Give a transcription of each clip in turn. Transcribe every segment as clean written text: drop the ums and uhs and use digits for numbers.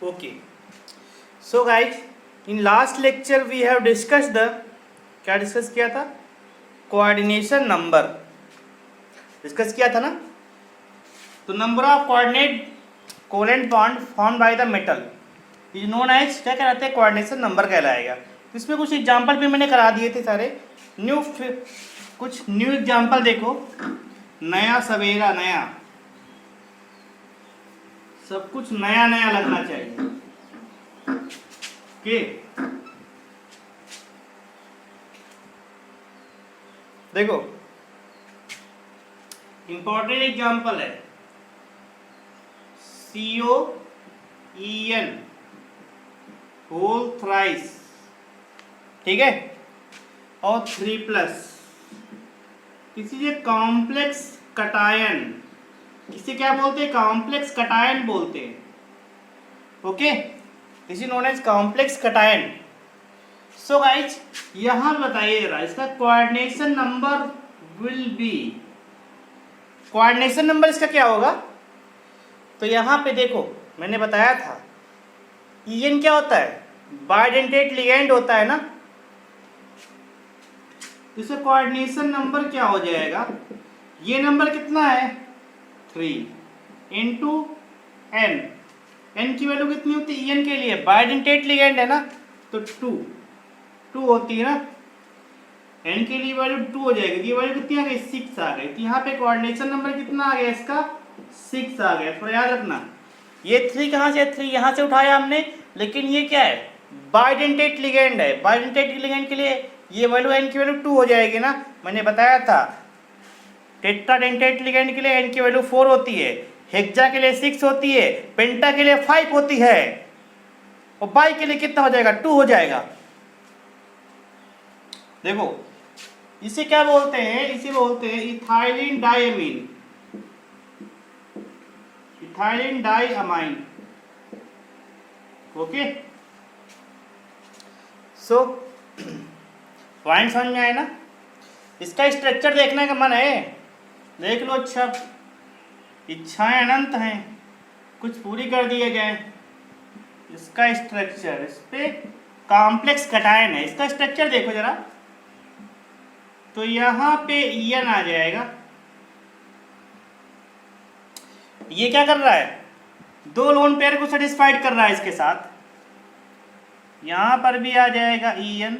Okay. So guys, in last lecture we have discussed the क्या discuss किया था? Coordination number discuss किया था ना. तो number of coordinate covalent bond formed by the metal is known as क्या कहलाते हैं? कोऑर्डिनेशन नंबर कहलाएगा. तो इसमें कुछ एग्जांपल भी मैंने करा दिए थे सारे. कुछ न्यू एग्जांपल देखो. नया सवेरा, नया सब कुछ नया नया लगना चाहिए. ओके, देखो इंपॉर्टेंट एग्जांपल है COEN होल थ्राइस, ठीक है, और 3+. किसी से कॉम्प्लेक्स कटायन, किसे क्या बोलते हैं? कॉम्प्लेक्स कटायन बोलते हैं. Okay, this is known as complex cation. So guys यहां बताइए जरा, इसका coordination number will be, coordination number इसका क्या होगा? तो यहां पे देखो मैंने बताया था EN क्या होता है? बाइडेंटेट लिगेंड होता है ना. इसका कोऑर्डिनेशन नंबर क्या हो जाएगा? ये नंबर कितना है? 3 इंटू n. n की वैल्यू कितनी होती है EN के लिए? बाइडेंटेट लिगेंड है ना, तो 2 होती है ना. n के लिए वैल्यू 2 हो जाएगी. ये वैल्यू कितनी आ गई? 6 आ गई. तो यहाँ पे कोऑर्डिनेशन नंबर कितना आ गया? इसका 6 आ गया. थोड़ा याद रखना, ये 3 कहाँ से? 3 यहाँ से उठाया हमने, लेकिन ये क्या है? बाइडेंटेट लिगेंड है. बाइडेंटेट लिगेंड के लिए ये वैल्यू n की वैल्यू 2 हो जाएगी ना. मैंने बताया था टेट्राडेंटेट लिगेंड के लिए n की वैल्यू 4 होती है, हेक्सा के लिए 6 होती है, पेंटा के लिए 5 होती है, और बाई के लिए कितना हो जाएगा? 2 हो जाएगा. देखो इसे क्या बोलते हैं? इसे बोलते हैं ethylene diamine, ethylene diamine. Okay, so point समझ में आए ना? इसका स्ट्रक्चर देखने का मन है? देख लो. अच्छा, इच्छाएं अनंत हैं, कुछ पूरी कर दिए जाए. इसका स्ट्रक्चर, इस पे कॉम्प्लेक्स कटायन है. इसका स्ट्रक्चर देखो जरा. तो यहां पे EN आ जाएगा. ये क्या कर रहा है? 2 लोन पेयर को सेटिस्फाइड कर रहा है इसके साथ. यहां पर भी आ जाएगा EN,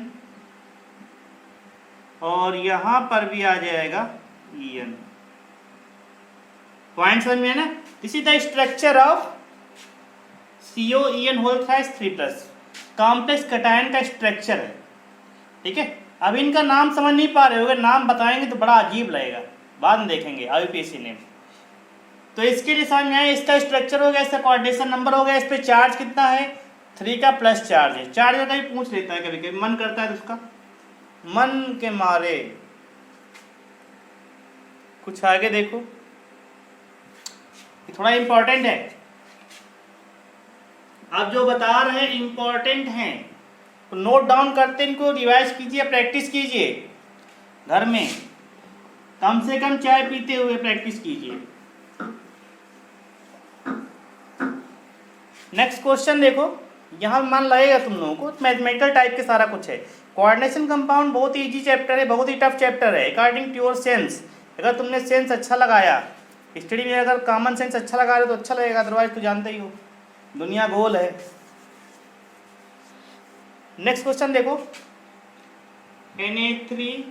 और यहां पर भी आ जाएगा EN. पॉइंट समझ में है ना? This is the structure of COEN whole thrice 3+. Complex cation का स्ट्रक्चर है. ठीक है, अब इनका नाम समझ नहीं पा रहे होगे, नाम बताएंगे तो बड़ा अजीब लगेगा, बाद में देखेंगे IUPAC नेम. तो इसके लिए समझ में आए, इसका स्ट्रक्चर हो गया, इसका कोऑर्डिनेशन नंबर हो गया, इस पे चार्ज कितना है? 3 का प्लस चार्ज है. चार्ज का भी पूछ लेता है कभी कभी, मन करता है तो उसका मन के मारे. कुछ आगे देखो, थोड़ा इंपॉर्टेंट है. आप जो बता रहे हैं इंपॉर्टेंट हैं, तो नोट डाउन करते, इनको रिवाइज कीजिए, प्रैक्टिस कीजिए घर में. कम से कम चाय पीते हुए प्रैक्टिस कीजिए. नेक्स्ट क्वेश्चन देखो. यहाँ मन लगेगा तुम लोगों को, मैथमेटिकल टाइप के सारा कुछ है. कोऑर्डिनेशन कंपाउंड बहुत ही इजी चैप्टर है, बहुत ही टफ चैप्टर है. अकॉर्डिंग टू योर सेंस, अगर तुमने सेंस अच्छा लगाया स्टडी में, अगर कॉमन सेंस अच्छा लगा रहे तो अच्छा लगेगा, अदरवाइज तो जानते ही हो दुनिया गोल है. नेक्स्ट क्वेश्चन देखो. Na3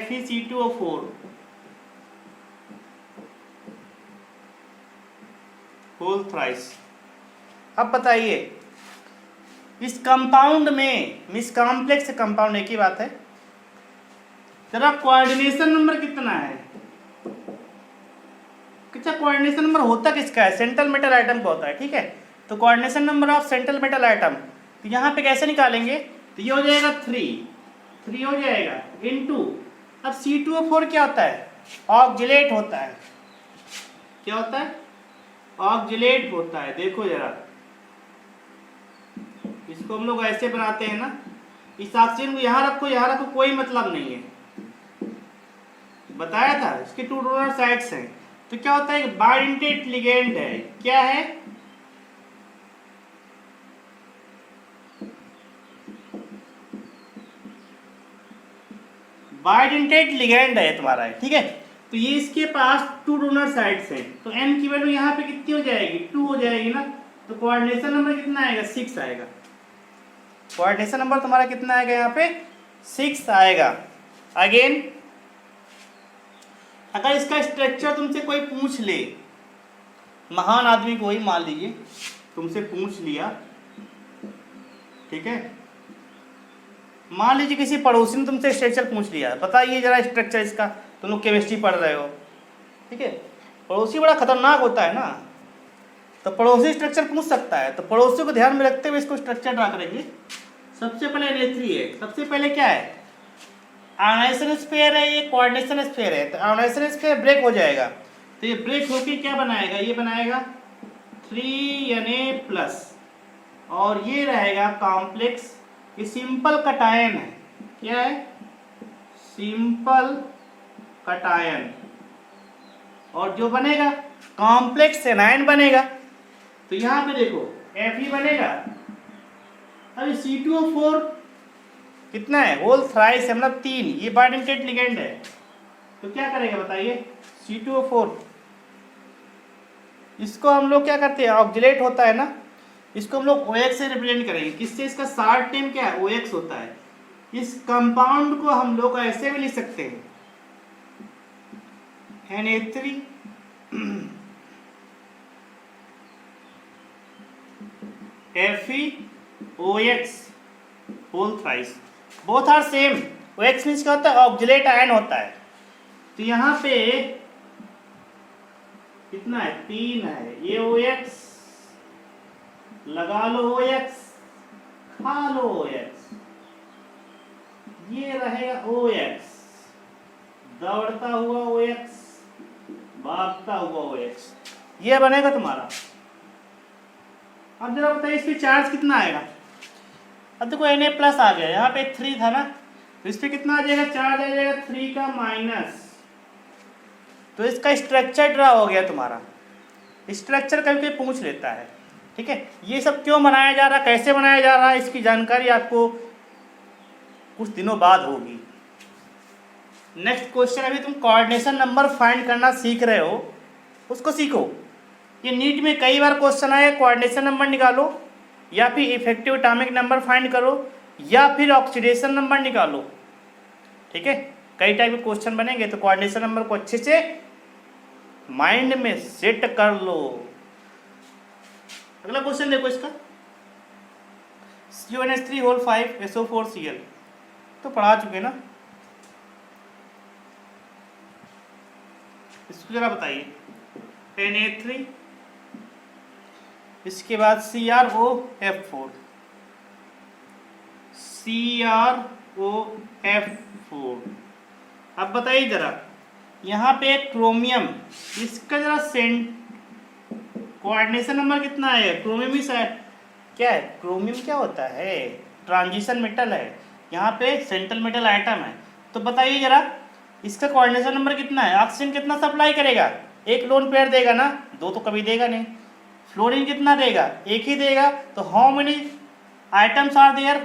FeC2O4 whole thrice. अब बताइए इस कंपाउंड में, मिस कॉम्प्लेक्स कंपाउंड एक ही बात है, जरा कोऑर्डिनेशन नंबर कितना है? अच्छा, कोऑर्डिनेशन नंबर होता किसका है? सेंट्रल मेटल आइटम का होता है. ठीक है, तो coordination number of central metal item, तो यहाँ पे कैसे निकालेंगे? तो ये हो जाएगा 3 हो जाएगा इनटू. अब C2O4 क्या होता है? ऑक्जिलेट होता है. क्या होता है? ऑक्जिलेट होता है. देखो जरा, इसको हम लोग ऐसे बनाते हैं ना, इस ऑक्सीजन को यहाँ रखो, कोई मतलब नहीं है. बताया था इसके 2 डोनर साइड्स हैं. तो क्या होता है, बाइडेंटेट लिगेंड है। क्या है, बाइडेंटेट लिगेंड है तुम्हारा, ठीक है। तो ये इसके पास 2 डोनर साइड्स हैं, तो n की वैल्यू यहाँ पे कितनी हो जाएगी, 2 हो जाएगी ना। तो कोऑर्डिनेशन नंबर कितना आएगा, 6 आएगा। कोऑर्डिनेशन नंबर तुम्हारा कितना आएगा यहाँ पे, 6 आएगा। अगेन अगर इसका स्ट्रक्चर तुमसे कोई पूछ ले, महान आदमी को ही मान लीजिए तुमसे पूछ लिया, ठीक है, मान लीजिए किसी पड़ोसी ने तुमसे स्ट्रक्चर पूछ लिया, बताइए जरा स्ट्रक्चर इसका, तुम लोग केमिस्ट्री पढ़ रहे हो, ठीक है, पड़ोसी बड़ा खतरनाक होता है ना, तो पड़ोसी स्ट्रक्चर पूछ सकता है। तो पड़ोसी को ध्यान में रखते हुए इसको स्ट्रक्चर ड्रा करेंगे। सबसे पहले Na3 है, सबसे पहले क्या है, आयोनाइजेशन स्फीयर है, ये कोऑर्डिनेशन स्फीयर है। तो आयोनाइजेशन स्फीयर ब्रेक हो जाएगा, तो ये ब्रेक होके क्या बनाएगा, ये बनाएगा 3Na+, और ये रहेगा कॉम्प्लेक्स, ये सिंपल कटायन है। क्या है, सिंपल कटायन, और जो बनेगा कॉम्प्लेक्स एनायन बनेगा। तो यहाँ पे देखो Fe बनेगा, अभी C2O4 कितना है, होल थ्राइस है, मतलब 3, ये बाइडेंटेट लिगेंड है। तो क्या करेगा बताइए, C2O4, इसको हम लोग क्या करते हैं, ऑक्जिलेट होता है ना, इसको हम लोग OX से रिप्रेजेंट करेंगे। किससे, इसका शार्ट नेम क्या है, OX होता है। इस कंपाउंड को हम लोग ऐसे भी लिख सकते हैं, Na3 FeOX whole thrice, both are same. OX means क्या होता है, ऑक्जिलेट आयन होता है। तो यहाँ पे कितना है, 3 है, ये OX लगा लो, OX खा लो, OX, ये रहेगा OX, दौड़ता हुआ OX, भागता हुआ OX, ये बनेगा तुम्हारा। अब जरा बताइए इस पे चार्ज कितना आएगा। अब देखो Na+ आ गया, यहाँ पे 3 था ना, तो इस पे कितना आ जाएगा, चार्ज आ जाएगा 3 का माइनस। तो इसका स्ट्रक्चर ड्रा हो गया तुम्हारा। स्ट्रक्चर कभी पूछ लेता है, ठीक है। ये सब क्यों बनाया जा रहा, कैसे बनाया जा रहा है, इसकी जानकारी आपको कुछ दिनों बाद होगी। नेक्स्ट क्वेश्चन, अभी तुम कोऑर्डिनेशन नंबर फाइंड करना सीख रहे हो, उसको सीखो। ये नीट में कई बार क्वेश्चन आया, कोऑर्डिनेशन नंबर निकालो, या फिर इफेक्टिव एटॉमिक नंबर फाइंड करो, या फिर ऑक्सीडेशन नंबर निकालो, ठीक है। कई टाइप के क्वेश्चन बनेंगे, तो कोऑर्डिनेशन नंबर को अच्छे से माइंड में सेट कर लो। अगला क्वेश्चन देखो इसका, CuNH3 होल 5 SO4Cl, तो पढ़ा चुके ना, इसको जरा बताइए। Na3, इसके बाद CrOF4, CrOF4। अब बताइए जरा, यहाँ पे क्रोमियम, इसका जरा कोऑर्डिनेशन नंबर कितना है, क्रोमियम इस क्या है, क्रोमियम क्या होता है, ट्रांजिशन मेटल है, यहाँ पे सेंट्रल मेटल आइटम है। तो बताइए जरा इसका कोऑर्डिनेशन नंबर कितना है। ऑक्सीजन कितना सप्लाई करेगा, एक लोन पेयर देगा ना, 2 तो कभी देगा नहीं। फ्लोरीन कितना देगा, एक ही देगा। तो how many items are there,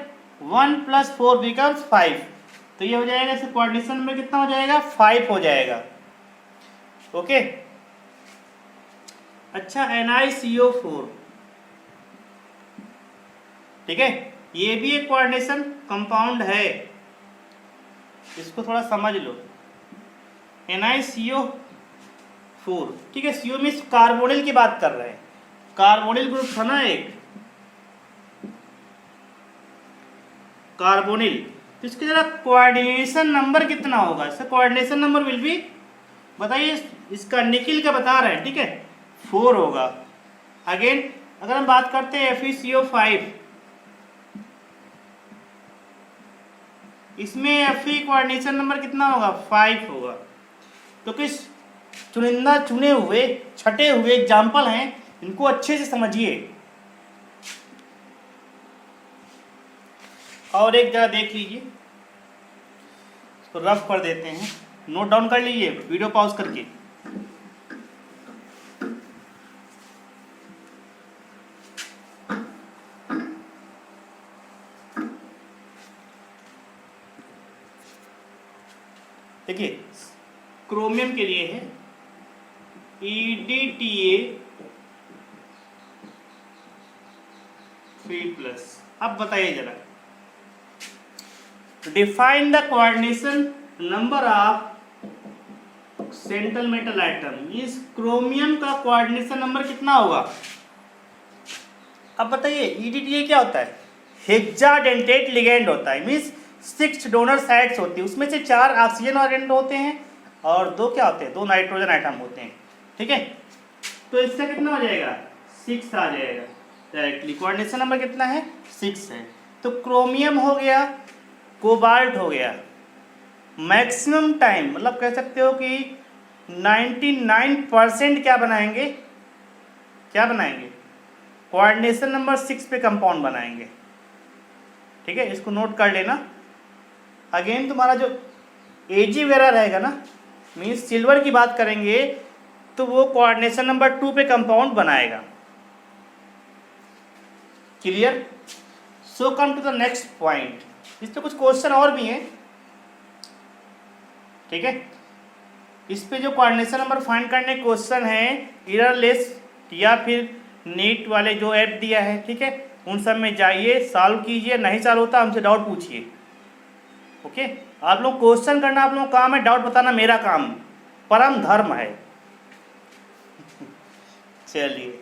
1 + 4 becomes 5। तो ये हो जाएगा, इसका कोऑर्डिनेशन नंबर कितना हो जाएगा, 5 हो जाएगा। ओके, अच्छा NiCO4, ठीक है, ये भी एक कोऑर्डिनेशन कंपाउंड है, इसको थोड़ा समझ लो। NiCO4, ठीक है, CO मीन्स कार्बोनिल की बात कर रहे हैं, कार्बोनिल ग्रुप था ना एक, कार्बोनिल। तो इसके जरा कोऑर्डिनेशन नंबर कितना होगा, इसका कोऑर्डिनेशन नंबर विल बी, बताइए, इसका निकिल का बता रहे हैं, ठीक है, 4 होगा। अगेन अगर हम बात करते हैं FeCO5, इसमें Fe कोऑर्डिनेशन नंबर कितना होगा, 5 होगा। तो किस चुनिंदा चुने हुए छटे हुए एग्जाम्पल हैं, इनको अच्छे से समझिए। और एक जगह देख लीजिए, इसको रफ कर देते हैं, नोट डाउन कर लीजिए वीडियो पॉज करके। देखिए क्रोमियम के लिए है EDTA 3+। अब बताइए जरा, define the coordination number of central metal item. इस क्रोमियम का कोऑर्डिनेशन नंबर कितना होगा? अब बताइए EDTA क्या होता है? हेक्साडेंटेट लिगेंड होता है, मीन्स 6 डोनर साइट्स होती है, उसमें से 4 ऑक्सीजन ओरिएंट होते हैं और 2 क्या होते हैं? 2 नाइट्रोजन आइटम होते हैं। ठीक है, तो इसका कितना हो जाएगा? 6 आ जाएगा डायरेक्टली। कोऑर्डिनेशन नंबर कितना है? 6 है। तो क्रोमियम हो गया, कोबाल्ट हो गया। मैक्सिमम टाइम मतलब कह सकते हो कि 99% क्या बनाएंगे? क्या बनाएंगे? कोऑर्डिनेशन नंबर 6 पे कंपाउंड बनाएंगे। ठीक है, इसको नोट कर लेना। अगेन तुम्हारा जो Ag वगैरह रहेगा ना, मीन्स सिल्वर की बात करेंगे तो वो कोऑर्डिनेशन नंबर 2 पे कंपाउंड बनाएगा। Clear? So come to the next point. इस पे कुछ क्वेश्चन और भी हैं। ठीक है, इस पे जो कोऑर्डिनेशन नंबर फाइंड करने क्वेश्चन है एररलेस या फिर नीट वाले जो ऐप दिया है, ठीक है, उन सब में जाइए, सॉल्व कीजिए। नहीं सॉल्व होता हमसे डाउट पूछिए। ओके, आप लोग क्वेश्चन करना आप लोग काम है, डाउट बताना मेरा काम, परम धर्म है। चलिए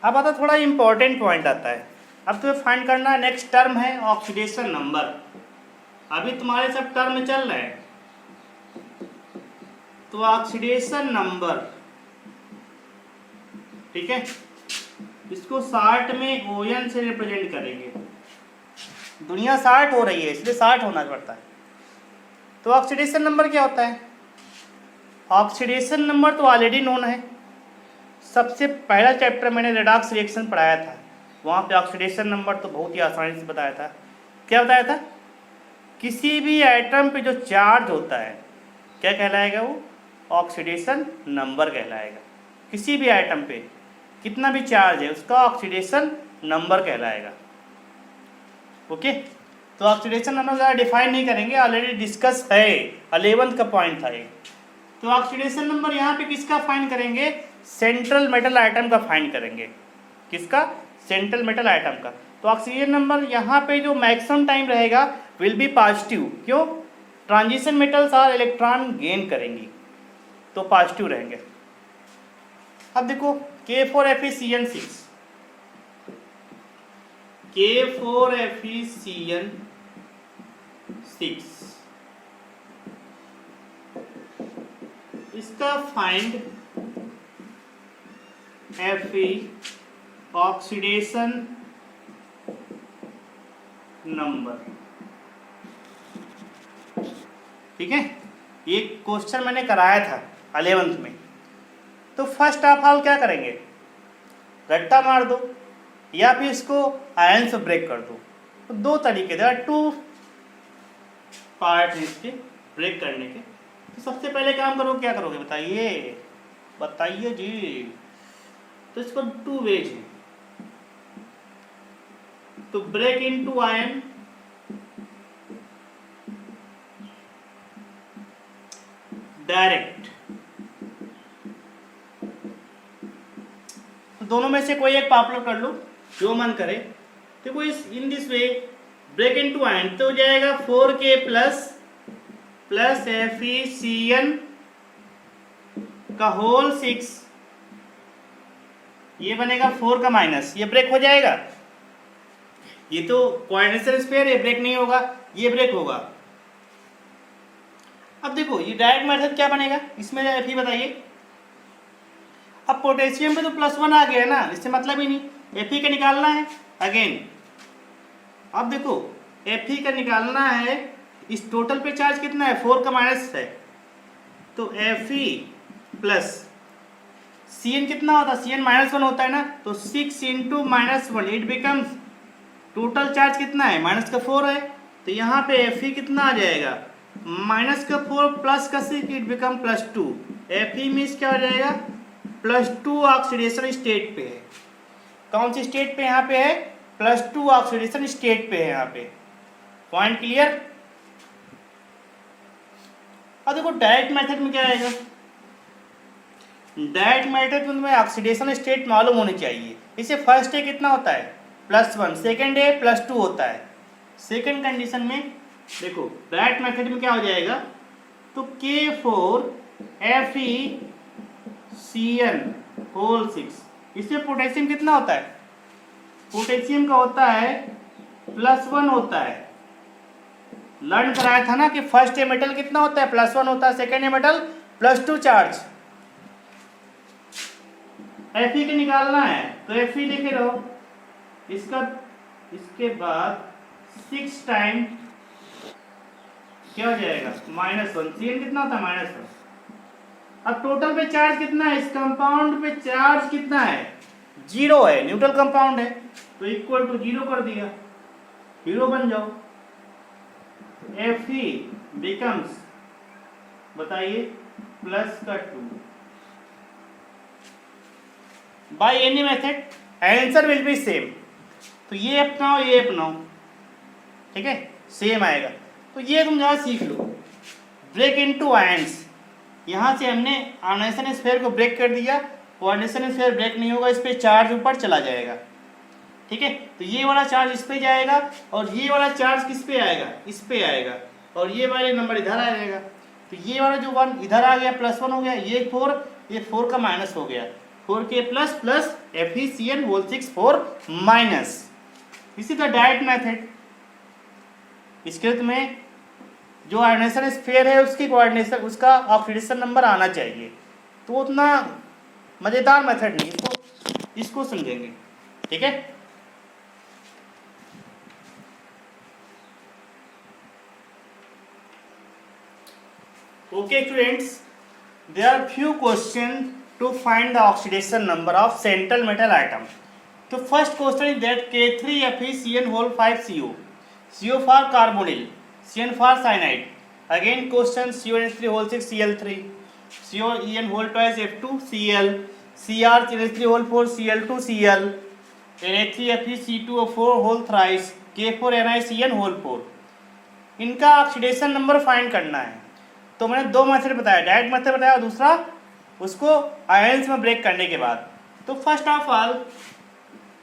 अब आता थोड़ा इंपॉर्टेंट पॉइंट आता है। अब तुम्हें फाइंड करना नेक्स्ट टर्म है ऑक्सीडेशन नंबर। अभी तुम्हारे सब टर्म चल रहे हैं, तो ऑक्सीडेशन नंबर, ठीक है, इसको 60 में ON से रिप्रेजेंट करेंगे। दुनिया 60 हो रही है इसलिए 60 होना पड़ता है। तो ऑक्सीडेशन नंबर क्या होता है? ऑक्सीडेशन नंबर तो ऑलरेडी नोन है। सबसे पहला चैप्टर मैंने रेडॉक्स रिएक्शन पढ़ाया था, वहाँ पे ऑक्सीडेशन नंबर तो बहुत ही आसानी से बताया था। क्या बताया था? किसी भी आइटम पे जो चार्ज होता है क्या कहलाएगा? वो ऑक्सीडेशन नंबर कहलाएगा। किसी भी आइटम पे कितना भी चार्ज है उसका ऑक्सीडेशन नंबर कहलाएगा। ओके, तो ऑक्सीडेशन नंबर ज़्यादा डिफाइन नहीं करेंगे, ऑलरेडी डिस्कस है, 11th का पॉइंट था ये। तो ऑक्सीडेशन नंबर यहाँ पे किसका फाइंड करेंगे? सेंट्रल मेटल आइटम का फाइंड करेंगे। किसका? सेंट्रल मेटल आइटम का। तो ऑक्सीजन नंबर यहाँ पे जो मैक्सिमम टाइम रहेगा विल बी पॉजिटिव। क्यों? ट्रांजिशन मेटल्स और इलेक्ट्रॉन गेन करेंगी तो पॉजिटिव रहेंगे। अब देखो K4FeCN6, K4FeCN6 इसका फाइंड Fe ऑक्सीडेशन नंबर। ठीक है, ये क्वेश्चन मैंने कराया था 11th में। तो फर्स्ट ऑफ ऑल क्या करेंगे? रट्टा मार दो या फिर इसको आयन से ब्रेक कर दो। तो 2 तरीके, देयर आर 2 पार्ट हैं इसके ब्रेक करने के। तो सबसे पहले काम करो, क्या करोगे बताइए? बताइए जी। तो इसको 2 वेज है। तो ब्रेक इनटू आयन, डायरेक्ट। तो दोनों में से कोई एक पॉपुलर कर लो, जो मन करे। देखो इस in this way break into ion तो हो जाएगा 4K प्लस FeCN का होल 6, ये बनेगा 4 का माइनस, ये ब्रेक हो जाएगा। ये तो कोऑर्डिनेशन स्पेयर, ये ब्रेक नहीं होगा, ये ब्रेक होगा। अब देखो ये डायरेक्ट मेथड क्या बनेगा इसमें, Fe बताइए। अब पोटेशियम पे तो +1 आ गया ना, इससे मतलब ही नहीं। Fe का निकालना है अगेन। अब देखो Fe का निकालना है, इस टोटल पे चार्ज कितना है? 4 का माइनस है, तो Fe प्लस Cn कितना होता है? Cn -1 होता है ना, तो 6 × -1 इट बिकम्स, टोटल चार्ज कितना है? माइनस का 4 है, तो यहाँ पे Fe कितना आ जाएगा? माइनस का 4 प्लस का 6 इट बिकम +2। Fe मीन्स क्या हो जाएगा? +2 ऑक्सीडेशन स्टेट पे है। कौन सी स्टेट पे यहाँ पे है, +2 ऑक्सीडेशन स्टेट पे है यहाँ पे। Point clear. अब देखो डायरेक्ट मेथड में क्या आएगा, डायरेक्ट मेथड में तुम्हें ऑक्सीडेशन स्टेट मालूम होनी चाहिए। इसे फर्स्ट डे कितना होता है +1, सेकेंड डे +2 होता है। सेकेंड कंडीशन में देखो डायरेक्ट मेथड में क्या हो जाएगा, तो K4FeCN6, इसमें पोटेशियम कितना होता है, पोटेशियम का होता है +1 होता है। लर्न कराया था ना कि फर्स्ट ए मेटल कितना होता है, +1 होता है, second a metal +2 charge. Fe के निकालना है तो Fe लिखे रहो, इसका इसके बाद 6 टाइम क्या हो जाएगा -1, CN कितना होता है -1। अब टोटल पे चार्ज कितना है, इस कंपाउंड पे चार्ज कितना है, 0 है, न्यूट्रल कंपाउंड है, तो इक्वल टू 0 कर दिया, 0 बन जाओ। Fe बिकम्स बताइए +2 by any method, answer will be same. तो ये अपनाओ ये अपनाओ, ठीक है, सेम आएगा। तो ये तुम जरा सीख लो, ब्रेक इनटू आयंस। यहाँ से हमने आयनेशन स्फीयर को ब्रेक कर दिया, कोऑर्डिनेशन स्फीयर ब्रेक नहीं होगा, इस पे चार्ज ऊपर चला जाएगा, ठीक है। तो ये वाला चार्ज इस पे जाएगा और ये वाला चार्ज किस पे आएगा, इस पे आएगा, और ये वाले नंबर इधर आ जाएगा। तो ये वाला जो 1 इधर आ गया, +1 हो गया, ये 4, ये 4 का माइनस हो गया, 4K प्लस FeCN6 4 माइनस। इसी तरह डायरेक्ट मेथड, स्क्रिप्ट में जो आयनेशन स्फीयर है उसकी कोऑर्डिनेशन, उसका ऑक्सीडेशन नंबर आना चाहिए। तो उतना मज़ेदार मेथड नहीं, इसको समझेंगे, ठीक है। Okay students, there are few questions to find the oxidation number of central metal atom. So first question is that K3FeCN5CO, CO for carbonyl, CN for cyanide. Again question CONH3 Cl3, COEN F2Cl, CrCl3 Cl2Cl, Na3FeC2O4 thrice, K4NiCN4। इनका oxidation number find करना है। तो मैंने 2 method बताया, direct method बताया और दूसरा उसको आयंस में ब्रेक करने के बाद। तो फर्स्ट ऑफ ऑल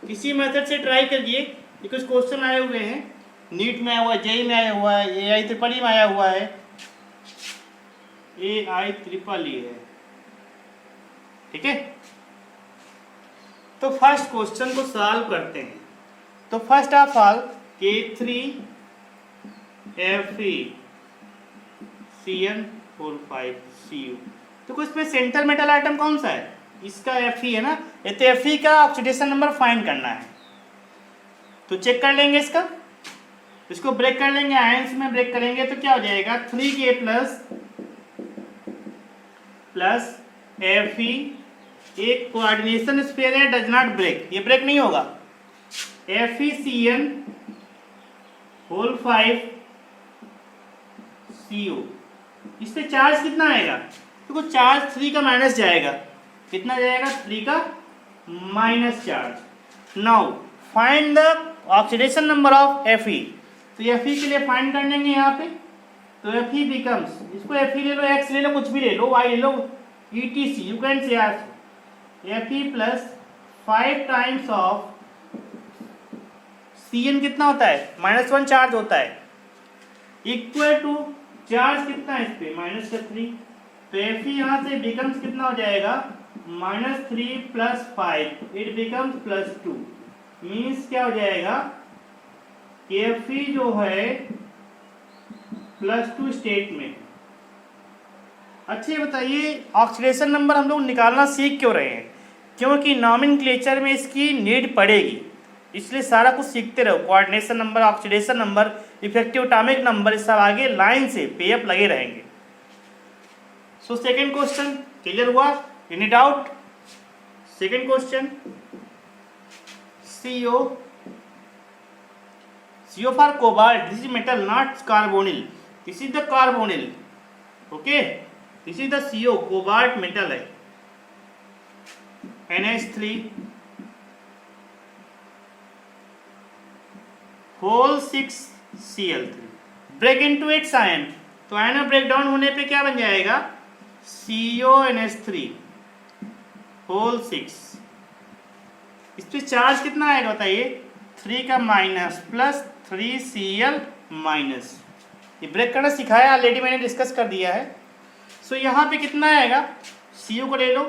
किसी मेथड से ट्राई करिए, कुछ क्वेश्चन आए हुए हैं, नीट में आया हुआ है, जेई में आया हुआ है, AI-EEE में आया हुआ है, AI-EEE है, ठीक है। तो फर्स्ट क्वेश्चन को सॉल्व करते हैं। तो फर्स्ट ऑफ ऑल K3FeCN45Cu, तो कुछ में सेंट्रल मेटल आइटम कौन सा है, इसका Fe है ना, ये तो Fe का ऑक्सीडेशन नंबर फाइंड करना है। तो चेक कर लेंगे इसको ब्रेक कर लेंगे, आयंस में ब्रेक करेंगे तो क्या हो जाएगा 3K प्लस Fe, एक कोऑर्डिनेशन स्फीयर है, डज नॉट ब्रेक, ये ब्रेक नहीं होगा, FeCN5Cu। इस पे चार्ज कितना आएगा, देखो चार्ज 3 का माइनस जाएगा, कितना जाएगा 3 का minus charge. Now find the oxidation number of Fe। तो Fe के लिए फाइंड कर लेंगे यहाँ पे, तो Fe बिकम्स, इसको Fe ले लो, X ले लो, कुछ भी ले लो, Y ले लो, ETC you can say Fe plus 5 times of Cn कितना होता है, -1 चार्ज होता है, इक्वल टू चार्ज कितना है इस पे -3। तो Fe यहाँ से बिकम्स कितना हो जाएगा -3 प्लस 5, इट बिकम्स +2, मीन्स क्या हो जाएगा कि Fe जो है +2 स्टेट में। अच्छे बताइए ऑक्सीडेशन नंबर हम लोग निकालना सीख क्यों रहे हैं, क्योंकि नॉमेनक्लेचर में इसकी नीड पड़ेगी, इसलिए सारा कुछ सीखते रहो। Coordination number, oxidation number, effective atomic number, इस सब आगे लाइन से पेअप लगे रहेंगे। सो सेकंड क्वेश्चन क्लियर हुआ, any doubt. Second question CO for cobalt, this is metal not carbonyl, this is the carbonyl, okay, this is the CO, cobalt metal है, NH3 whole 6Cl3 break into its ion, तो ion में break down होने पे क्या बन जाएगा CONH3 whole 6। इस पे चार्ज कितना आएगा बताइए 3 का माइनस प्लस 3Cl माइनस। ये ब्रेक करना सिखाया ऑलरेडी, मैंने डिस्कस कर दिया है। सो यहाँ पे कितना आएगा CO को ले लो,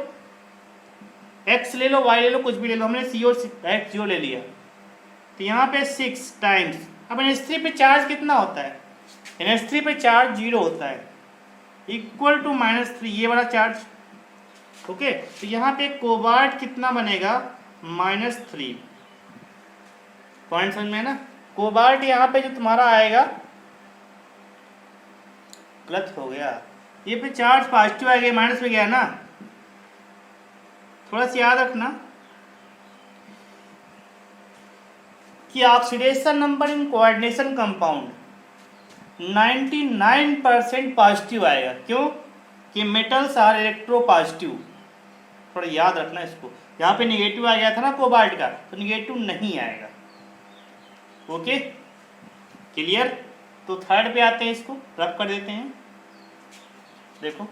X ले लो, Y ले लो, कुछ भी ले लो, हमने CO X0 ले लिया। तो यहाँ पे 6 टाइम्स, अब NH3 पे चार्ज कितना होता है, NH3 पे चार्ज 0 होता है, इक्वल टू -3 ये वाला चार्ज। ओके, तो यहाँ पे कोबाल्ट कितना बनेगा -3। पॉइंट समझ में है ना। कोबाल्ट यहाँ पे जो तुम्हारा आएगा, गलत हो गया, ये पे चार्ज पॉजिटिव आ गया, माइनस में गया ना, थोड़ा सा याद रखना कि oxidation number in coordination compound 99% positive आएगा। क्यों कि मेटल्स आर इलेक्ट्रो पॉजिटिव, थोड़ा याद रखना इसको। यहाँ पे निगेटिव आ गया था ना कोबाल्ट का, तो निगेटिव नहीं आएगा। Okay clear. तो थर्ड पे आते हैं, इसको रफ कर देते हैं, देखो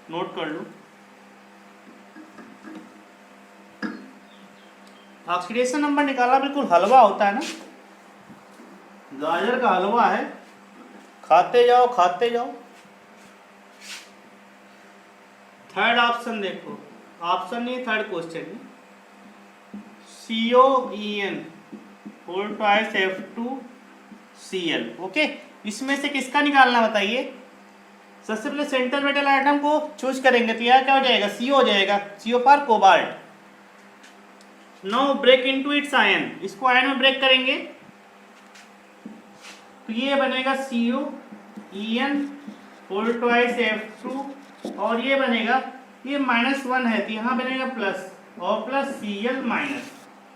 नोट कर लो। ऑक्सीडेशन नंबर निकालना बिल्कुल हलवा होता है ना, गाजर का हलवा है, खाते जाओ खाते जाओ। थर्ड ऑप्शन देखो, ऑप्शन नहीं थर्ड क्वेश्चन में, COEN whole twice F2Cl। Okay, इसमें से किसका निकालना बताइए। सबसे पहले सेंट्रल मेटल आइटम को चूज करेंगे, तो यह क्या हो जाएगा CO हो जाएगा, CO for cobalt. Now break into its ion, इसको आयन में ब्रेक करेंगे तो ये बनेगा COEN होल ट्वाइस F2, और ये बनेगा, ये -1 है तो यहाँ बनेगा प्लस, और प्लस Cl माइनस।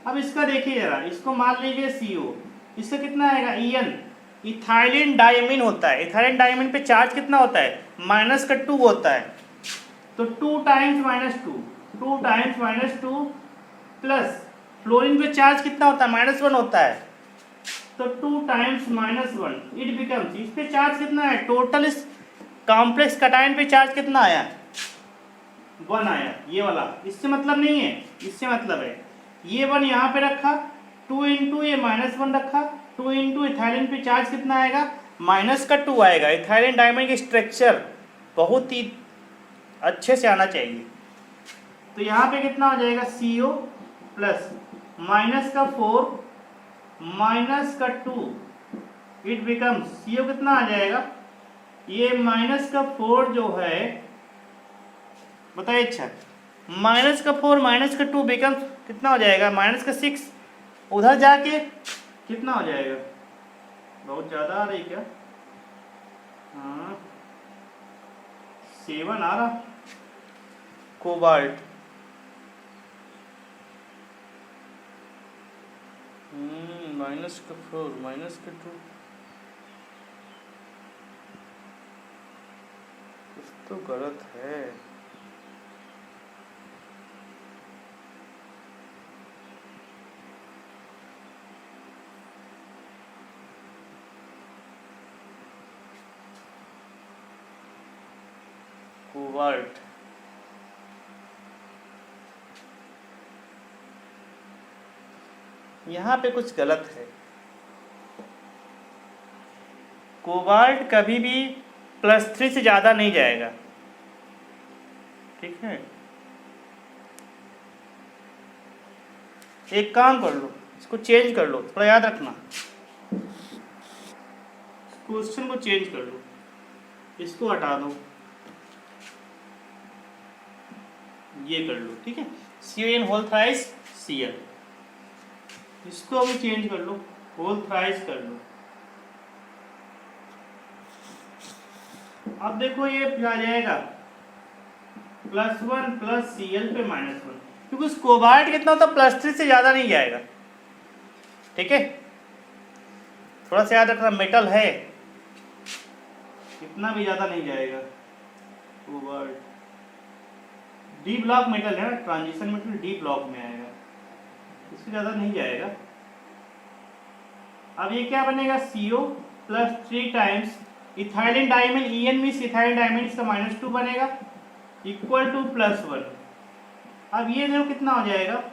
अब इसका देखिए जरा, इसको मान लीजिए CO, इसका कितना आएगा EN, इथाइलिन डायमीन होता है, इथाइलिन डायमीन पे चार्ज कितना होता है -2 होता है, तो 2 टाइम्स -2, 2 टाइम्स -2 प्लस फ्लोरीन पे चार्ज कितना होता है -1 होता है, तो 2 टाइम्स -1 इट बिकम्स, इस पे चार्ज कितना है टोटल, इस कॉम्प्लेक्स कटायन पे चार्ज कितना आया 1 आया, ये वाला। इससे मतलब नहीं है, इससे मतलब है ये 1 यहाँ पे रखा, 2 इंटू ये -1 रखा, 2 इंटू इथाइलिन पे चार्ज कितना आएगा -2 आएगा। इथाइलिन डायमंड की स्ट्रक्चर बहुत ही अच्छे से आना चाहिए। तो यहाँ पे कितना हो जाएगा CO plus -4 -2 it becomes, CO कितना आ जाएगा, ये -4 जो है बताइए, अच्छा -4 -2 बिकम्स कितना हो जाएगा -6, उधर जाके कितना हो जाएगा, बहुत ज़्यादा आ रही क्या, हाँ 7 आ रहा कोबाल्ट, -4 -2 कुछ तो गलत है। कोबाल्ट यहाँ पे कुछ गलत है, कोबाल्ट कभी भी +3 से ज़्यादा नहीं जाएगा, ठीक है। एक काम कर लो, इसको चेंज कर लो, थोड़ा याद रखना, क्वेश्चन को चेंज कर लो, इसको हटा दो, ये कर लो, ठीक है। CON होल थ्राइस Cl, इसको अभी चेंज कर लो, होल थ्राइस कर लो। अब देखो ये आ जाएगा +1 प्लस Cl पे -1, क्योंकि उस कोबाल्ट कितना होता है +3 से ज़्यादा नहीं जाएगा, ठीक है। थोड़ा सा याद रखना, मेटल है इतना भी ज़्यादा नहीं जाएगा, कोबाल्ट डी ब्लॉक मेटल है, ट्रांजिशन मेटल डी ब्लॉक में आएगा, इससे ज़्यादा नहीं जाएगा। अब ये क्या बनेगा CO plus 3 times ethylene diamine, EN means ethylene diamine, इसका -2 बनेगा इक्वल टू +1। अब ये देखो कितना हो जाएगा,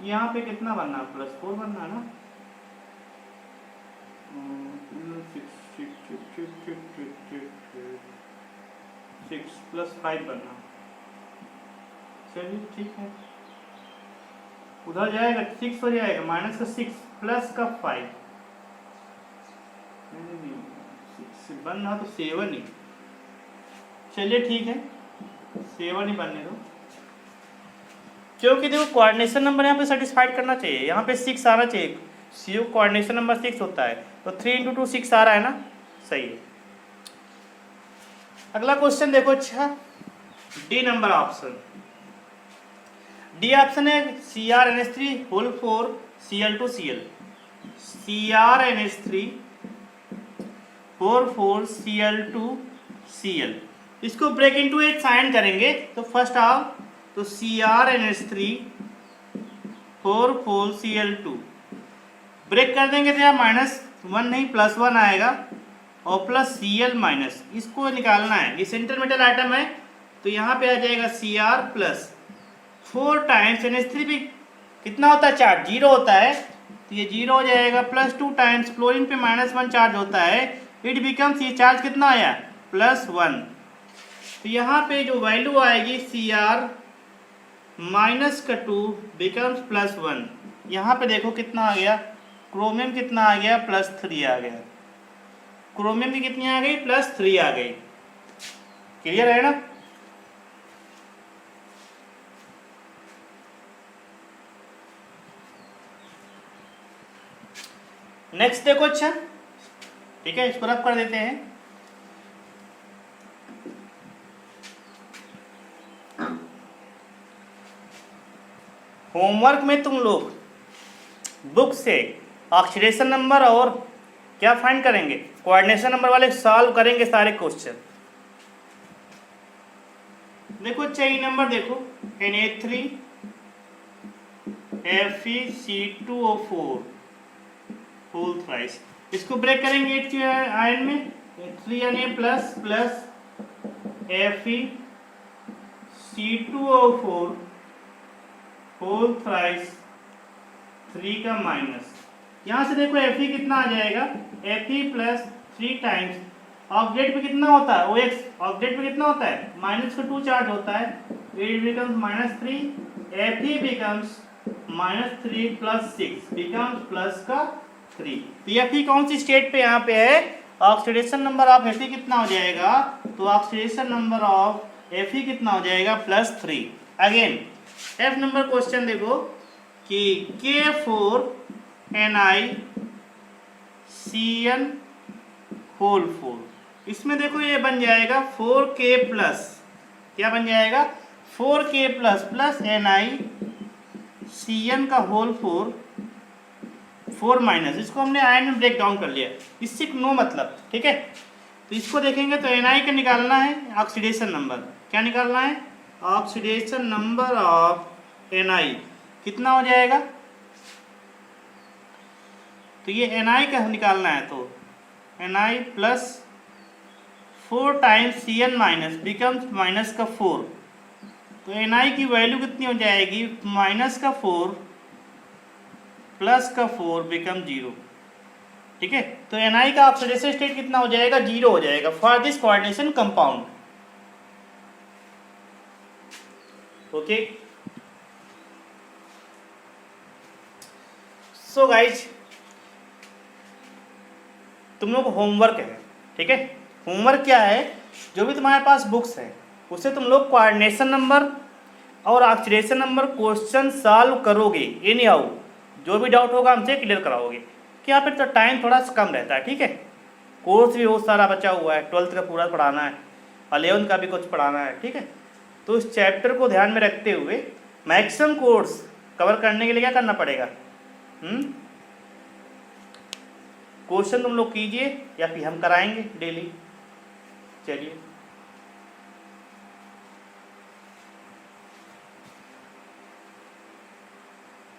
यहाँ पे कितना बनना है, +4 बनना है ना, 6 + 5 बनना। चलिए ठीक है, उधर जाएगा 6 हो जाएगा, -6 + 5 बनना तो 7 ही। चलिए ठीक है, 7 ही बनने दो, क्योंकि देखो कोऑर्डिनेशन नंबर यहाँ पे सेटिस्फाइड करना चाहिए, यहाँ पे 6 आना चाहिए, CO कोऑर्डिनेशन नंबर 6 होता है, तो 3 × 2 6 आ रहा है ना, सही है। अगला क्वेश्चन देखो, अच्छा D number option, D option है CrNH3 whole 4 Cl2Cl, CrNH3 4 Cl2Cl, इसको ब्रेक इनटू एक साइन करेंगे, तो फर्स्ट आओ तो CrNH3 4 Cl2 ब्रेक कर देंगे तो यहाँ -1 नहीं +1 आएगा और प्लस Cl-, इसको निकालना है, ये सेंटर मेटल आइटम है, तो यहाँ पे आ जाएगा Cr प्लस 4 टाइम्स NH3 भी कितना होता है, चार्ज 0 होता है, तो ये 0 हो जाएगा, +2 टाइम्स क्लोरीन पे -1 चार्ज होता है, इट बिकम्स, ये चार्ज कितना आया +1, तो यहाँ पे जो वैल्यू आएगी Cr -2 बिकम्स +1, यहाँ पे देखो कितना आ गया, क्रोमियम कितना आ गया, +3 आ गया, क्रोमियम की कितनी आ गई, +3 आ गई। क्लियर है ना। नेक्स्ट देखो, अच्छा ठीक है, इसको रब कर देते हैं। होमवर्क में तुम लोग बुक से ऑक्सीडेशन नंबर और क्या फाइंड करेंगे, कोऑर्डिनेशन नंबर वाले सॉल्व करेंगे सारे क्वेश्चन। देखो चाहिए नंबर, देखो Na3 FeC2O4 होल थ्राइस, इसको ब्रेक करेंगे 8 आयन में, 3Na plus FeC2O4 whole thrice 3 का माइनस, यहाँ से देखो Fe कितना आ जाएगा, Fe प्लस 3 टाइम्स ऑब्जेक्ट पे कितना होता है, OX ऑब्जेक्ट पे कितना होता है, -2 चार्ज होता है, it becomes -3, Fe becomes -3 + 6 becomes +3, तो Fe कौन सी स्टेट पे यहाँ पे है, ऑक्सीडेशन नंबर ऑफ Fe कितना हो जाएगा, तो ऑक्सीडेशन नंबर ऑफ Fe कितना हो जाएगा +3। अगेन F नंबर क्वेश्चन देखो कि K4NiCN होल 4, इसमें देखो ये बन जाएगा 4K प्लस, क्या बन जाएगा 4K प्लस NiCN का होल 4 माइनस, इसको हमने आयन में ब्रेक डाउन कर लिया, इससे नो मतलब, ठीक है। तो इसको देखेंगे तो Ni का निकालना है ऑक्सीडेशन नंबर, क्या निकालना है, ऑक्सीडेशन नंबर ऑफ Ni कितना हो जाएगा, तो ये Ni का निकालना है, तो Ni plus 4 times Cn minus becomes -4, तो Ni की वैल्यू कितनी हो जाएगी, -4 +4 बिकम 0, ठीक है। तो Ni का ऑक्सीडेशन स्टेट कितना हो जाएगा, 0 हो जाएगा for this coordination compound, okay. So guys तुम लोग होमवर्क है, ठीक है, होमवर्क क्या है, जो भी तुम्हारे पास बुक्स है उससे तुम लोग कोऑर्डिनेशन नंबर और ऑक्सीडेशन नंबर क्वेश्चन सॉल्व करोगे, एनी हाउ जो भी डाउट होगा हमसे क्लियर कराओगे, कि यहाँ पे तो टाइम थोड़ा सा कम रहता है, ठीक है। कोर्स भी बहुत सारा बचा हुआ है, 12th का पूरा पढ़ाना है, 11th का भी कुछ पढ़ाना है, ठीक है। तो इस चैप्टर को ध्यान में रखते हुए मैक्सिमम कोर्स कवर करने के लिए क्या करना पड़ेगा, क्वेश्चन तुम लोग कीजिए या फिर हम कराएंगे डेली। चलिए।